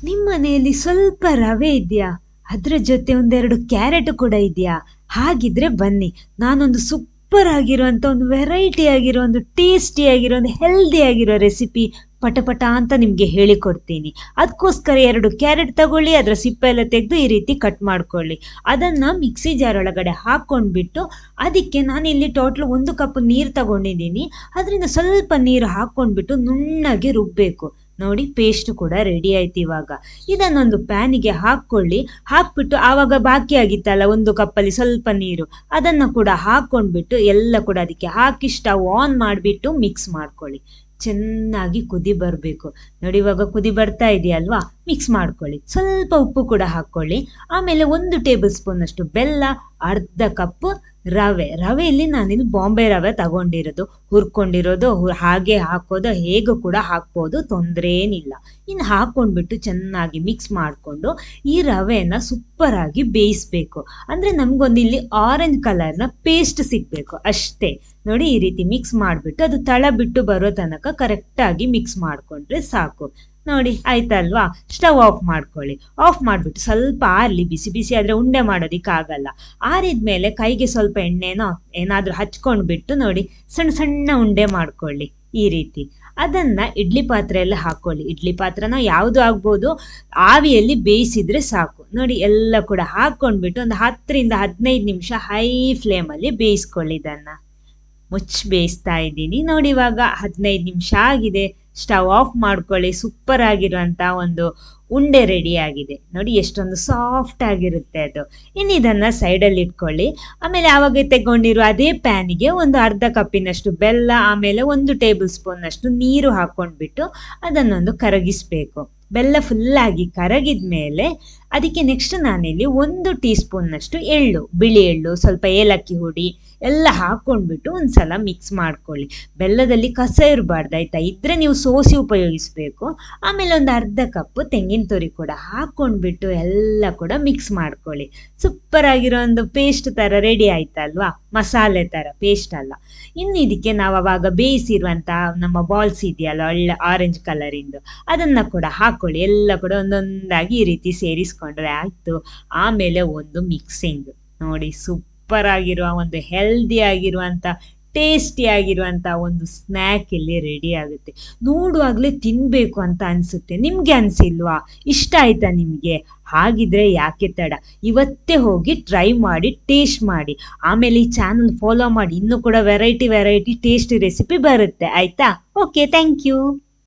ನಿಮ್ಮ ಮನೆಯಲ್ಲಿ ಸ್ವಲ್ಪ ರವೆ ಇದೆಯಾ? ಅದ್ರ ಜೊತೆ ಒಂದೆರಡು ಕ್ಯಾರೆಟ್ ಕೂಡ ಇದೆಯಾ? ಹಾಗಿದ್ರೆ ಬನ್ನಿ, ನಾನೊಂದು ಸೂಪರ್ ಆಗಿರುವಂತ ಒಂದು ವೆರೈಟಿ ಆಗಿರೋ ಒಂದು ಟೇಸ್ಟಿ ಆಗಿರೋ ಒಂದು ಹೆಲ್ದಿ ಆಗಿರೋ ರೆಸಿಪಿ ಪಟ ಅಂತ ನಿಮ್ಗೆ ಹೇಳಿಕೊಡ್ತೀನಿ. ಅದಕ್ಕೋಸ್ಕರ 2 ಕ್ಯಾರೆಟ್ ತಗೊಳ್ಳಿ, ಅದರ ಸಿಪ್ಪೆ ಎಲ್ಲ ತೆಗೆದು ಈ ರೀತಿ ಕಟ್ ಮಾಡ್ಕೊಳ್ಳಿ. ಅದನ್ನ ಮಿಕ್ಸಿ ಜಾರ್ ಒಳಗಡೆ ಹಾಕೊಂಡ್ಬಿಟ್ಟು ಅದಕ್ಕೆ ನಾನಿಲ್ಲಿ ಟೋಟಲ್ 1 ಕಪ್ ನೀರು ತಗೊಂಡಿದ್ದೀನಿ. ಅದರಿಂದ ಸ್ವಲ್ಪ ನೀರು ಹಾಕೊಂಡ್ಬಿಟ್ಟು ನುಣ್ಣಗೆ ರುಬ್ಬೇಕು. ನೋಡಿ, ಪೇಸ್ಟ್ ಕೂಡ ರೆಡಿ ಆಯ್ತು. ಇವಾಗ ಇದನ್ನೊಂದು ಪ್ಯಾನಿಗೆ ಹಾಕೊಳ್ಳಿ. ಹಾಕ್ಬಿಟ್ಟು ಆವಾಗ ಬಾಕಿ ಆಗಿತ್ತಲ್ಲ 1 ಕಪ್ಪಲ್ಲಿ ಸ್ವಲ್ಪ ನೀರು, ಅದನ್ನ ಕೂಡ ಹಾಕೊಂಡ್ಬಿಟ್ಟು ಎಲ್ಲ ಕೂಡ ಅದಕ್ಕೆ ಹಾಕಿ ಸ್ಟವ್ ಆನ್ ಮಾಡಿಬಿಟ್ಟು ಮಿಕ್ಸ್ ಮಾಡ್ಕೊಳ್ಳಿ. ಚೆನ್ನಾಗಿ ಕುದಿ ಬರಬೇಕು. ನೋಡಿ, ಇವಾಗ ಕುದಿ ಬರ್ತಾ ಇದೆಯಲ್ವಾ, ಮಿಕ್ಸ್ ಮಾಡ್ಕೊಳ್ಳಿ. ಸ್ವಲ್ಪ ಉಪ್ಪು ಕೂಡ ಹಾಕೊಳ್ಳಿ. ಆಮೇಲೆ 1 ಟೇಬಲ್ ಸ್ಪೂನ್ ಅಷ್ಟು ಬೆಲ್ಲ, ಅರ್ಧ ಕಪ್ ರವೆಯಲ್ಲಿ ನಾನಿಲ್ಲಿ ಬಾಂಬೆ ರವೆ ತಗೊಂಡಿರೋದು, ಹುರ್ಕೊಂಡಿರೋದು, ಹಾಗೆ ಹಾಕೋದು, ಹೇಗೂ ಕೂಡ ಹಾಕ್ಬೋದು, ತೊಂದರೆ ಏನಿಲ್ಲ. ಇನ್ನು ಹಾಕೊಂಡ್ಬಿಟ್ಟು ಚೆನ್ನಾಗಿ ಮಿಕ್ಸ್ ಮಾಡಿಕೊಂಡು ಈ ರವೆನ ಸೂಪರ್ ಆಗಿ ಬೇಯಿಸ್ಬೇಕು. ಅಂದ್ರೆ ನಮ್ಗೊಂದು ಇಲ್ಲಿ ಆರೆಂಜ್ ಕಲರ್ನ ಪೇಸ್ಟ್ ಸಿಗ್ಬೇಕು ಅಷ್ಟೇ. ನೋಡಿ, ಈ ರೀತಿ ಮಿಕ್ಸ್ ಮಾಡಿಬಿಟ್ಟು ಅದು ತಳ ಬಿಟ್ಟು ಬರೋ ತನಕ ಕರೆಕ್ಟಾಗಿ ಮಿಕ್ಸ್ ಮಾಡಿಕೊಂಡ್ರೆ ಸಾಕು. ನೋಡಿ, ಆಯ್ತಲ್ವಾ? ಸ್ಟವ್ ಆಫ್ ಮಾಡ್ಕೊಳ್ಳಿ. ಆಫ್ ಮಾಡಿಬಿಟ್ಟು ಸ್ವಲ್ಪ ಆರ್ಲಿ. ಬಿಸಿ ಬಿಸಿ ಆದರೆ ಉಂಡೆ ಮಾಡೋದಕ್ಕಾಗಲ್ಲ. ಆರಿದ್ಮೇಲೆ ಕೈಗೆ ಸ್ವಲ್ಪ ಎಣ್ಣೆನೋ ಏನಾದರೂ ಹಚ್ಕೊಂಡ್ಬಿಟ್ಟು ನೋಡಿ ಸಣ್ಣ ಸಣ್ಣ ಉಂಡೆ ಮಾಡ್ಕೊಳ್ಳಿ ಈ ರೀತಿ. ಅದನ್ನ ಇಡ್ಲಿ ಪಾತ್ರೆಯಲ್ಲಿ ಹಾಕೊಳ್ಳಿ. ಇಡ್ಲಿ ಪಾತ್ರನೋ ಯಾವುದು ಆಗ್ಬೋದು, ಆವಿಯಲ್ಲಿ ಬೇಯಿಸಿದ್ರೆ ಸಾಕು. ನೋಡಿ, ಎಲ್ಲ ಕೂಡ ಹಾಕೊಂಡ್ಬಿಟ್ಟು ಒಂದು 10 ರಿಂದ 15 ನಿಮಿಷ ಹೈ ಫ್ಲೇಮಲ್ಲಿ ಬೇಯಿಸ್ಕೊಳ್ಳಿ. ಇದನ್ನ ಮುಚ್ಚಿ ಬೇಯಿಸ್ತಾ ಇದ್ದೀನಿ. ನೋಡಿ, ಇವಾಗ 15 ನಿಮಿಷ ಆಗಿದೆ. ಸ್ಟವ್ ಆಫ್ ಮಾಡ್ಕೊಳ್ಳಿ. ಸೂಪರ್ ಆಗಿರುವಂತ ಒಂದು ಉಂಡೆ ರೆಡಿ ಆಗಿದೆ. ನೋಡಿ, ಎಷ್ಟೊಂದು ಸಾಫ್ಟ್ ಆಗಿರುತ್ತೆ ಅದು. ಇನ್ನು ಇದನ್ನ ಸೈಡಲ್ಲಿ ಇಟ್ಕೊಳ್ಳಿ. ಆಮೇಲೆ ಆವಾಗ ತೆಗೊಂಡಿರೋ ಅದೇ ಪ್ಯಾನಿಗೆ ಒಂದು ಅರ್ಧ ಕಪ್ಪಿನಷ್ಟು ಬೆಲ್ಲ, ಆಮೇಲೆ 1 ಟೇಬಲ್ ಸ್ಪೂನ್ ಅಷ್ಟು ನೀರು ಹಾಕೊಂಡ್ಬಿಟ್ಟು ಅದನ್ನೊಂದು ಕರಗಿಸ್ಬೇಕು. ಬೆಲ್ಲ ಫುಲ್ಲಾಗಿ ಕರಗಿದ್ಮೇಲೆ ಅದಕ್ಕೆ ನೆಕ್ಸ್ಟ್ ನಾನಿಲ್ಲಿ 1 ಟೀ ಸ್ಪೂನ್ ಅಷ್ಟು ಎಳ್ಳು, ಬಿಳಿ ಎಳ್ಳು, ಸ್ವಲ್ಪ ಏಲಕ್ಕಿ ಹುಡಿ ಎಲ್ಲ ಹಾಕೊಂಡ್ಬಿಟ್ಟು ಒಂದ್ಸಲ ಮಿಕ್ಸ್ ಮಾಡ್ಕೊಳ್ಳಿ. ಬೆಲ್ಲದಲ್ಲಿ ಕಸ ಇರಬಾರ್ದು, ಆಯ್ತಾ? ಇದ್ರೆ ನೀವು ಸೋಸಿ ಉಪಯೋಗಿಸ್ಬೇಕು. ಆಮೇಲೆ ಒಂದು ಅರ್ಧ ಕಪ್ ತೆಂಗಿನ ತುರಿ ಕೂಡ ಹಾಕೊಂಡ್ಬಿಟ್ಟು ಎಲ್ಲ ಕೂಡ ಮಿಕ್ಸ್ ಮಾಡ್ಕೊಳ್ಳಿ. ಸೂಪರ್ ಆಗಿರೋ ಒಂದು ಪೇಸ್ಟ್ ತರ ರೆಡಿ ಆಯ್ತಲ್ವಾ? ಮಸಾಲೆ ತರ, ಪೇಸ್ಟ್ ಅಲ್ಲ. ಇನ್ನು ಇದಕ್ಕೆ ನಾವು ಅವಾಗ ಬೇಯಿಸಿರುವಂತ ನಮ್ಮ ಬಾಲ್ಸ್ ಇದೆಯಲ್ಲ, ಒಳ್ಳೆ ಆರೆಂಜ್ ಕಲರ್ ಇಂದು, ಅದನ್ನ ಕೂಡ ಹಾಕೊಳ್ಳಿ. ಎಲ್ಲ ಕೂಡ ಒಂದೊಂದಾಗಿ ಈ ರೀತಿ ಸೇರಿಸ್ಕೊಂಡ್ರೆ ಆಯ್ತು. ಆಮೇಲೆ ಒಂದು ಮಿಕ್ಸಿಂಗ್. ನೋಡಿ, ಸೂಪರ್ ಆಗಿರುವ ಒಂದು ಹೆಲ್ದಿ ಆಗಿರುವಂತ ಟೇಸ್ಟಿ ಆಗಿರುವಂತ ಒಂದು ಸ್ನ್ಯಾಕ್ ಇಲ್ಲಿ ರೆಡಿ ಆಗುತ್ತೆ. ನೋಡುವಾಗ್ಲೇ ತಿನ್ಬೇಕು ಅಂತ ಅನ್ಸುತ್ತೆ. ನಿಮ್ಗೆ ಅನ್ಸಿಲ್ವಾ? ಇಷ್ಟ ಆಯ್ತಾ ನಿಮ್ಗೆ? ಹಾಗಿದ್ರೆ ಯಾಕೆ ತಡ, ಇವತ್ತೇ ಹೋಗಿ ಟ್ರೈ ಮಾಡಿ, ಟೇಸ್ಟ್ ಮಾಡಿ. ಆಮೇಲೆ ಈ ಚಾನಲ್ ಫಾಲೋ ಮಾಡಿ, ಇನ್ನೂ ಕೂಡ ವೆರೈಟಿ ಟೇಸ್ಟಿ ರೆಸಿಪಿ ಬರುತ್ತೆ, ಆಯ್ತಾ? Okay, thank you.